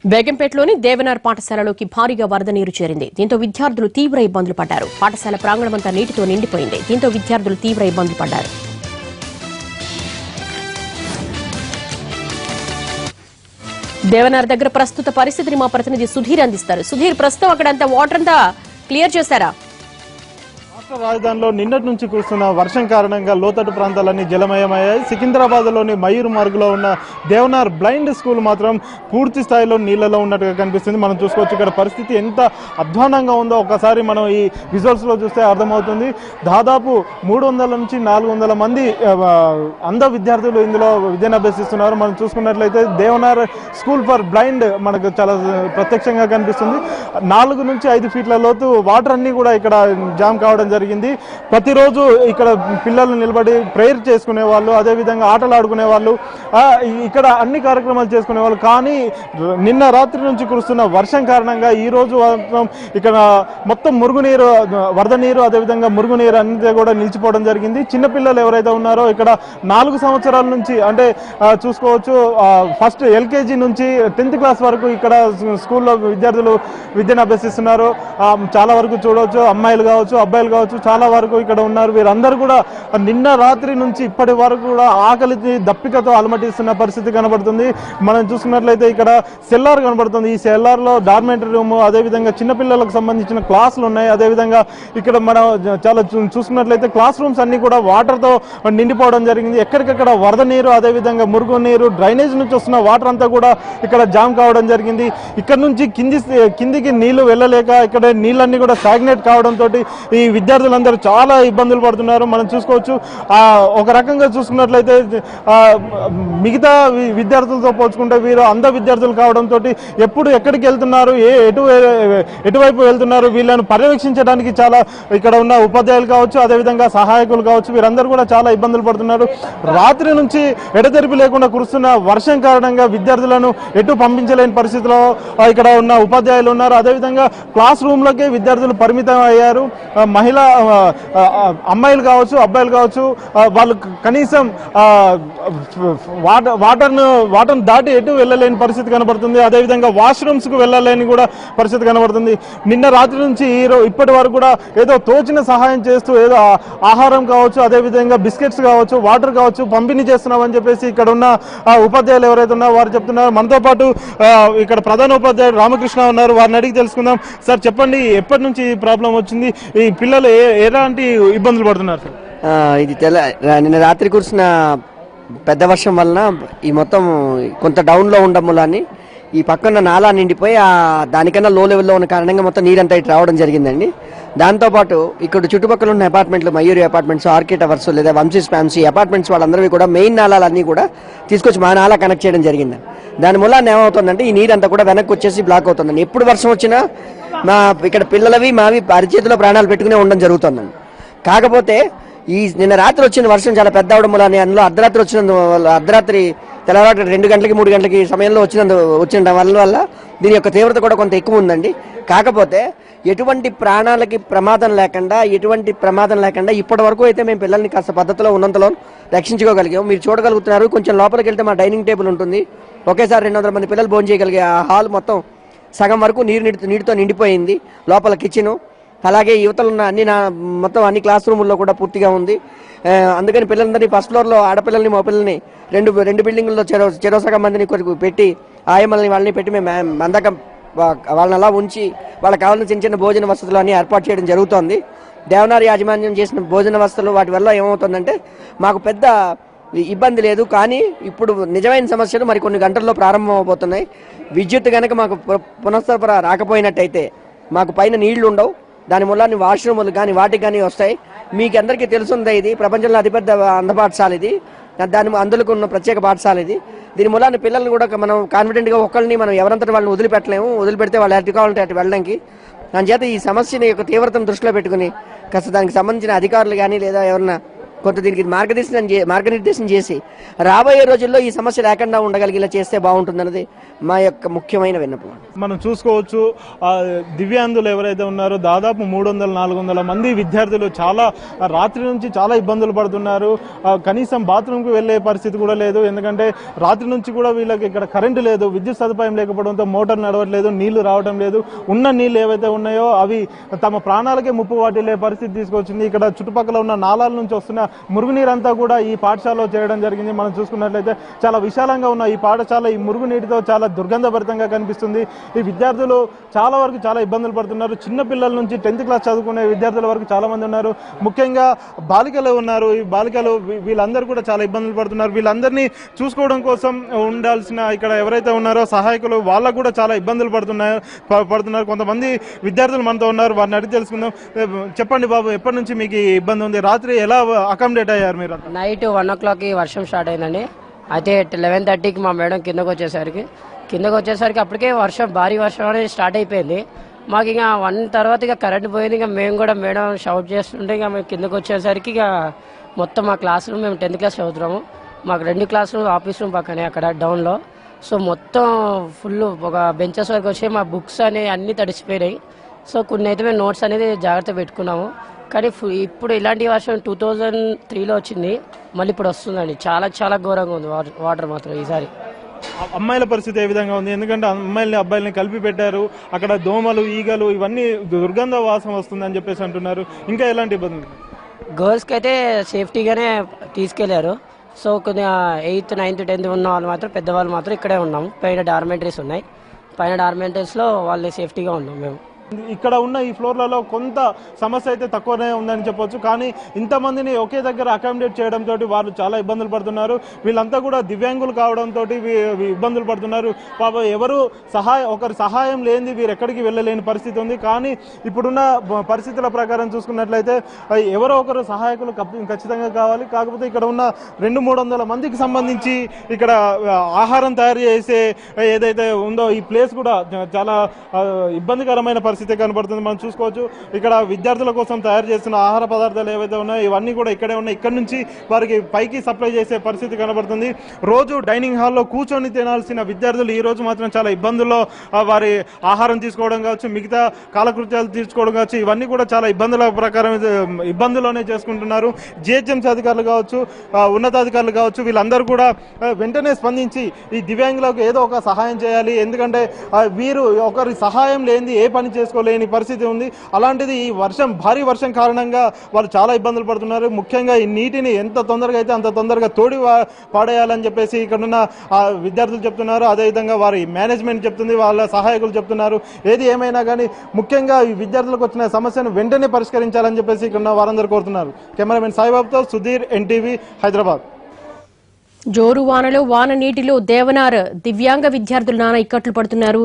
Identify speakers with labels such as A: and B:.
A: బేగంపేటలోని దేవనార్ పాఠశాలలోకి భారీగా వరద నీరు చేరింది. దీంతో విద్యార్థులు తీవ్ర ఇబ్బందులు పడ్డారు. పాఠశాల ప్రాంగణమంతా నీటితో నిండిపోయింది. దీంతో విద్యార్థులు తీవ్ర ఇబ్బందులు పడ్డారు. దేవనార్ దగ్గర ప్రస్తుత పరిస్థితిని మా ప్రతినిధి సుధీర్ అందిస్తారు. సుధీర్, ప్రస్తుతం అక్కడంతా వాటర్ అంతా క్లియర్ చేశారా?
B: రాజధానిలో నిన్నటి నుంచి కురుస్తున్న వర్షం కారణంగా లోతట్టు ప్రాంతాలన్నీ జలమయమయ్యాయి. సికింద్రాబాద్లోని మయూర్ మార్గులో ఉన్న దేవనార్ బ్లైండ్ స్కూల్ మాత్రం పూర్తి స్థాయిలో నీళ్లలో ఉన్నట్టుగా కనిపిస్తుంది. మనం చూసుకోవచ్చు ఇక్కడ పరిస్థితి ఎంత అధ్వానంగా ఉందో ఒకసారి మనం ఈ విజువల్స్లో చూస్తే అర్థమవుతుంది. దాదాపు 300 నుంచి 400 మంది అంధ విద్యార్థులు ఇందులో విద్యను అభ్యసిస్తున్నారు. మనం చూసుకున్నట్లయితే దేవనార్ స్కూల్ ఫర్ బ్లైండ్ మనకు చాలా ప్రత్యక్షంగా కనిపిస్తుంది. 4 నుంచి 5 ఫీట్ల లోతు వాటర్ అన్ని కూడా ఇక్కడ జామ్ కావడం జరిగింది. ప్రతిరోజు ఇక్కడ పిల్లలు నిలబడి ప్రేయర్ చేసుకునే వాళ్ళు, అదేవిధంగా ఆటలు ఆడుకునే వాళ్ళు, ఇక్కడ అన్ని కార్యక్రమాలు చేసుకునే వాళ్ళు. కానీ నిన్న రాత్రి నుంచి కురుస్తున్న వర్షం కారణంగా ఈ రోజు ఇక్కడ మొత్తం మురుగునీరు, వరద నీరు, అదేవిధంగా మురుగునీరు అన్ని కూడా నిలిచిపోవడం జరిగింది. చిన్నపిల్లలు ఎవరైతే ఉన్నారో ఇక్కడ 4 సంవత్సరాల నుంచి అంటే చూసుకోవచ్చు, ఫస్ట్ ఎల్కేజీ నుంచి 10th క్లాస్ వరకు ఇక్కడ స్కూల్లో విద్యార్థులు విద్యను అభ్యసిస్తున్నారు. చాలా వరకు చూడవచ్చు, అమ్మాయిలు కావచ్చు, అబ్బాయిలు కావచ్చు, చాలా వరకు ఇక్కడ ఉన్నారు. వీరందరూ కూడా నిన్న రాత్రి నుంచి ఇప్పటి వరకు కూడా ఆకలికి దప్పికతో అలమటిస్తున్న పరిస్థితి కనబడుతుంది. మనం చూసుకున్నట్లయితే ఇక్కడ సెల్లార్ కనబడుతుంది. ఈ సెల్లార్ లో డార్మెంటరీ రూమ్, అదేవిధంగా చిన్నపిల్లలకు సంబంధించిన క్లాసులు ఉన్నాయి. అదేవిధంగా ఇక్కడ మనం చాలా చూసుకున్నట్లయితే క్లాస్ రూమ్స్ అన్ని కూడా వాటర్ తో నిండిపోవడం జరిగింది. ఎక్కడికక్కడ వరద నీరు, అదేవిధంగా మురుగు నీరు, డ్రైనేజ్ నుంచి వస్తున్న వాటర్ అంతా కూడా ఇక్కడ జామ్ కావడం జరిగింది. ఇక్కడ నుంచి కిందికి నీళ్లు వెళ్ళలేక ఇక్కడ నీళ్ళన్నీ కూడా స్టాగ్నేట్ కావడంతో ఈ విద్యార్థులందరూ చాలా ఇబ్బందులు పడుతున్నారు. మనం చూసుకోవచ్చు, ఒక రకంగా చూసుకున్నట్లయితే మిగతా విద్యార్థులతో పోల్చుకుంటే వీరు అంధ విద్యార్థులు కావడంతో ఎప్పుడు ఎక్కడికి వెళ్తున్నారు, ఎటువైపు వెళ్తున్నారు, వీళ్ళను పర్యవేక్షించడానికి చాలా ఇక్కడ ఉన్న ఉపాధ్యాయులు కావచ్చు, అదేవిధంగా సహాయకులు కావచ్చు, వీరందరూ కూడా చాలా ఇబ్బందులు పడుతున్నారు. రాత్రి నుంచి ఎడతెరిపి లేకుండా కురుస్తున్న వర్షం కారణంగా విద్యార్థులను ఎటు పంపించలేని పరిస్థితిలో ఇక్కడ ఉన్న ఉపాధ్యాయులు ఉన్నారు. అదేవిధంగా క్లాస్ రూమ్లకే విద్యార్థులు పరిమితం అయ్యారు. మహిళా అమ్మాయిలు కావచ్చు, అబ్బాయిలు కావచ్చు, వాళ్ళు కనీసం వాటర్ను దాటి ఎటు వెళ్ళలేని పరిస్థితి కనబడుతుంది. అదేవిధంగా వాష్రూమ్స్ కు వెళ్ళలేని కూడా పరిస్థితి కనబడుతుంది. నిన్న రాత్రి నుంచి ఇప్పటి వరకు కూడా ఏదో తోచిన సహాయం చేస్తూ ఏదో ఆహారం కావచ్చు, అదేవిధంగా బిస్కెట్స్ కావచ్చు, వాటర్ కావచ్చు పంపిణీ చేస్తున్నామని చెప్పేసి ఇక్కడ ఉన్న ఉపాధ్యాయులు ఎవరైతే ఉన్నారో వారు చెప్తున్నారు. మనతో పాటు ఇక్కడ ప్రధాన ఉపాధ్యాయుడు రామకృష్ణ ఉన్నారు. వారిని అడిగి తెలుసుకుందాం. సార్ చెప్పండి, ఎప్పటి నుంచి ఈ ప్రాబ్లం వచ్చింది, ఈ పిల్లలు ఎలాంటి ఇబ్బందులు పడుతున్నారు సార్?
C: ఇది నిన్న రాత్రి కురిసిన పెద్ద వర్షం వలన ఈ మొత్తం కొంత డౌన్లో ఉండడం వల్ల ఈ పక్కన నాలా నిండిపోయి దానికన్నా లో లెవెల్లో ఉన్న కారణంగా మొత్తం నీరంతా ఇటు రావడం జరిగిందండి. దాంతోపాటు ఇక్కడ చుట్టుపక్కల ఉన్న అపార్ట్మెంట్లు, మయూరి అపార్ట్మెంట్స్, ఆర్కే టవర్స్ లేదా వంశీస్ ఫ్యాన్సీ అపార్ట్మెంట్స్ వాళ్ళందరివి కూడా మెయిన్ నాళాలన్నీ కూడా తీసుకొచ్చి మా నాలా కనెక్ట్ చేయడం జరిగింది. దానివల్ల ఏమవుతుందంటే ఈ నీరంతా కూడా వెనక్కి వచ్చేసి బ్లాక్ అవుతుందండి. ఎప్పుడు వర్షం వచ్చినా మా ఇక్కడ పిల్లలవి మావి అరిచేతిలో ప్రాణాలు పెట్టుకునే ఉండడం జరుగుతుందండి. కాకపోతే ఈ నిన్న రాత్రి వచ్చిన వర్షం చాలా పెద్ద అవడం వల్ల అందులో అర్ధరాత్రి తెల్లవారు 2 గంటలకి 3 గంటలకి సమయంలో వచ్చిన వల్ల దీని యొక్క తీవ్రత కూడా కొంత ఎక్కువ ఉందండి. కాకపోతే ఎటువంటి ప్రమాదం లేకుండా ఇప్పటి వరకు అయితే మేము పిల్లల్ని కాస్త పద్ధతిలో ఉన్నంతలో రక్షించుకోగలిగాం. మీరు చూడగలుగుతున్నారు, కొంచెం లోపలికి వెళ్తే మా డైనింగ్ టేబుల్ ఉంటుంది. ఒకేసారి 200 మంది పిల్లలు భోజనం చేయగలిగే ఆ హాల్ మొత్తం సగం వరకు నీటితో నిండిపోయింది. లోపల కిచెను, అలాగే యువతలు ఉన్న మొత్తం అన్ని క్లాస్ రూముల్లో కూడా పూర్తిగా ఉంది. అందుకని పిల్లలందరినీ ఫస్ట్ ఫ్లోర్లో ఆడపిల్లల్ని మగపిల్లల్ని రెండు బిల్డింగుల్లో చెరోసగం మందిని పెట్టి వాళ్ళని పెట్టి మేము అందాక వాళ్ళని అలా ఉంచి వాళ్ళకి కావాల్సిన చిన్న భోజన వసతులు అన్ని ఏర్పాటు చేయడం జరుగుతోంది. దేవనార్ యాజమాన్యం చేసిన భోజన వసతులు వాటి వల్ల ఏమవుతుందంటే మాకు పెద్ద ఇబ్బంది లేదు. కానీ ఇప్పుడు నిజమైన సమస్యలు మరి కొన్ని గంటల్లో ప్రారంభం అవబోతున్నాయి. విద్యుత్ కనుక మాకు పునఃసరఫరా రాకపోయినట్టయితే మాకు పైన నీళ్లు ఉండవు. దాని వల్ల వాష్రూములు కానీ వాటికి కానీ వస్తాయి. మీకు అందరికీ తెలుసుందే, ఇది ప్రపంచంలో అతిపెద్ద అంధ పాఠశాల, ఇది అందులో ఉన్న ప్రత్యేక పాఠశాల ఇది. దీని వల్ల పిల్లల్ని కూడా మనం కాన్ఫిడెంట్గా ఒక్కరిని మనం ఎవరంతటి వాళ్ళని వదిలిపెడితే వాళ్ళు ఎటు కావాలంటే అటు వెళ్ళడానికి. దాని చేత ఈ సమస్యని యొక్క తీవ్రతను దృష్టిలో పెట్టుకుని కాస్త దానికి సంబంధించిన అధికారులు కానీ లేదా ఎవరన్నా కొంత దీనికి మార్గనిర్దేశం చేసి రాబోయే రోజుల్లో ఈ సమస్య లేకుండా ఉండగలిగేలా చేస్తే బాగుంటుందన్నది మా యొక్క ముఖ్యమైన విన్నపం.
B: మనం చూసుకోవచ్చు దివ్యాంగులు ఎవరైతే ఉన్నారో దాదాపు 300-400 మంది విద్యార్థులు చాలా రాత్రి నుంచి చాలా ఇబ్బందులు పడుతున్నారు. కనీసం బాత్రూమ్కి వెళ్ళే పరిస్థితి కూడా లేదు. ఎందుకంటే రాత్రి నుంచి కూడా వీళ్ళకి ఇక్కడ కరెంటు లేదు, విద్యుత్ సదుపాయం లేకపోవడంతో మోటార్ నడవట్లేదు, నీళ్లు రావడం లేదు. ఉన్న నీళ్ళు ఏవైతే ఉన్నాయో అవి తమ ప్రాణాలకే ముప్పు వాటిల్లే పరిస్థితి తీసుకొచ్చింది. ఇక్కడ చుట్టుపక్కల ఉన్న నాలాల నుంచి వస్తున్న మురుగునీరంతా కూడా ఈ పాఠశాలలో చేయడం జరిగింది. మనం చూసుకున్నట్లయితే చాలా విశాలంగా ఉన్న ఈ పాఠశాల ఈ మురుగునీటితో చాలా దుర్గంధభరితంగా కనిపిస్తుంది. ఈ విద్యార్థులు చాలా వరకు చాలా ఇబ్బందులు పడుతున్నారు. చిన్న పిల్లల నుంచి 10th క్లాస్ చదువుకునే విద్యార్థుల వరకు చాలా మంది ఉన్నారు. ముఖ్యంగా బాలికలు ఉన్నారు. ఈ బాలికలు వీళ్ళందరూ కూడా చాలా ఇబ్బందులు పడుతున్నారు. వీళ్ళందరినీ చూసుకోవడం కోసం ఉండాల్సిన ఇక్కడ ఎవరైతే ఉన్నారో సహాయకులు వాళ్ళకు కూడా చాలా ఇబ్బందులు పడుతున్నారు. కొంతమంది విద్యార్థులు మనతో ఉన్నారు, వారిని అడిగి తెలుసుకుందాం. చెప్పండి బాబు, ఎప్పటి నుంచి మీకు ఈ ఇబ్బంది ఉంది? రాత్రి ఎలా అకామిడేట్ అయ్యారు మీరు?
D: నైట్ 1 o'clockకి వర్షం స్టార్ట్ అయిందండి. అయితే 11:30కి మా మేడం కిందకు వచ్చేసరికి అప్పటికే భారీ వర్షం అనేది స్టార్ట్ అయిపోయింది. మాకు ఇక 1 తర్వాత ఇక కరెంట్ పోయింది. ఇక మేము కూడా మేడం షౌట్ చేస్తుంటే ఇక మేము కిందకు వచ్చేసరికి ఇక మొత్తం మా క్లాస్ రూమ్, మేము 10th క్లాస్ చదువుతున్నాము, మాకు 2 క్లాస్ రూమ్ ఆఫీస్ రూమ్ పక్కనే అక్కడ డౌన్లో. సో మొత్తం ఫుల్ ఒక బెంచెస్ వరకు వచ్చి మా బుక్స్ అనేవి అన్నీ తడిసిపోయినాయి. సో కొన్ని అయితే మేము నోట్స్ అనేది జాగ్రత్త పెట్టుకున్నాము. కానీ ఇప్పుడు ఇలాంటి వర్షం 2003లో వచ్చింది, మళ్ళీ ఇప్పుడు వస్తుందండి. చాలా చాలా ఘోరంగా ఉంది వాటర్ మాత్రం ఈసారి.
B: అమ్మాయిల పరిస్థితి ఏ విధంగా ఉంది? ఎందుకంటే అమ్మాయిల్ని అబ్బాయిల్ని కలిపి పెట్టారు. అక్కడ దోమలు, ఈగలు ఇవన్నీ దుర్గంధ వాసన వస్తుందని చెప్పేసి అంటున్నారు. ఇంకా ఎలాంటి ఇబ్బందులు?
D: గర్ల్స్కి అయితే సేఫ్టీగానే తీసుకెళ్లారు. సో కొద్దిగా 8th, 9th, 10th ఉన్న వాళ్ళు మాత్రం, పెద్దవాళ్ళు మాత్రం ఇక్కడే ఉన్నాము. పైన డార్మెంటరీస్ ఉన్నాయి, పైన డార్మెంటరీస్లో వాళ్ళు సేఫ్టీగా ఉన్నాం మేము.
B: ఇక్కడ ఉన్న ఈ ఫ్లోర్లలో కొంత సమస్య అయితే తక్కువనే ఉందని చెప్పొచ్చు. కానీ ఇంతమందిని ఒకే దగ్గర అకామిడేట్ చేయడంతో వాళ్ళు చాలా ఇబ్బందులు పడుతున్నారు. వీళ్ళంతా కూడా దివ్యాంగులు కావడంతో ఇబ్బందులు పడుతున్నారు. పాప ఎవరు ఒకరి సహాయం లేనిది వీరు ఎక్కడికి వెళ్ళలేని పరిస్థితి ఉంది. కానీ ఇప్పుడున్న పరిస్థితుల ప్రకారం చూసుకున్నట్లయితే ఎవరో ఒకరు సహాయకులు ఖచ్చితంగా కావాలి. కాకపోతే ఇక్కడ ఉన్న 200-300 మందికి సంబంధించి ఇక్కడ ఆహారం తయారు చేసే ఏదైతే ఉందో ఈ ప్లేస్ కూడా చాలా ఇబ్బందికరమైన పరిస్థితి కనబడుతుంది. మనం చూసుకోవచ్చు ఇక్కడ విద్యార్థుల కోసం తయారు చేస్తున్న ఆహార పదార్థాలు ఏవైతే ఉన్నాయో ఇవన్నీ కూడా ఇక్కడే ఉన్నాయి. ఇక్కడ నుంచి వారికి పైకి సప్లై చేసే పరిస్థితి కనబడుతుంది. రోజు డైనింగ్ హాల్లో కూర్చొని తినాల్సిన విద్యార్థులు ఈ రోజు మాత్రం చాలా ఇబ్బందుల్లో వారి ఆహారం తీసుకోవడం కావచ్చు, మిగతా కాలకృత్యాలు తీర్చుకోవడం కావచ్చు, ఇవన్నీ కూడా చాలా ఇబ్బందుల్లోనే చేసుకుంటున్నారు. జిహెచ్ఎంసీ అధికారులు కావచ్చు, ఉన్నతాధికారులు కావచ్చు, వీళ్ళందరూ కూడా వెంటనే స్పందించి ఈ దివ్యాంగులకు ఏదో ఒక సహాయం చేయాలి. ఎందుకంటే వీరు ఒకరి సహాయం లేనిది ఏ పని చేసుకోలేని పరిస్థితి ఉంది. అలాంటిది ఈ భారీ వర్షం కారణంగా వాళ్ళు చాలా ఇబ్బందులు పడుతున్నారు. ముఖ్యంగా ఈ నీటిని ఎంత తొందరగా అయితే అంత తొందరగా పాడేయాలని చెప్పేసి ఇక్కడున్న విద్యార్థులు చెప్తున్నారు. అదేవిధంగా వారి మేనేజ్మెంట్ చెప్తుంది, వాళ్ళ సహాయకులు చెప్తున్నారు. ఏది ఏమైనా కానీ ముఖ్యంగా ఈ విద్యార్థులకు వచ్చిన సమస్యను వెంటనే పరిష్కరించాలని చెప్పేసి ఇక్కడ వారందరూ కోరుతున్నారు. కెమెరామెన్ సాయిబాబుతో సుధీర్, ఎన్టీవీ, హైదరాబాద్.
A: జోరు వానలో వాన నీటిలో దేవనార్ దివ్యాంగ విద్యార్థులు నానా ఇక్కట్లు పడుతున్నారు.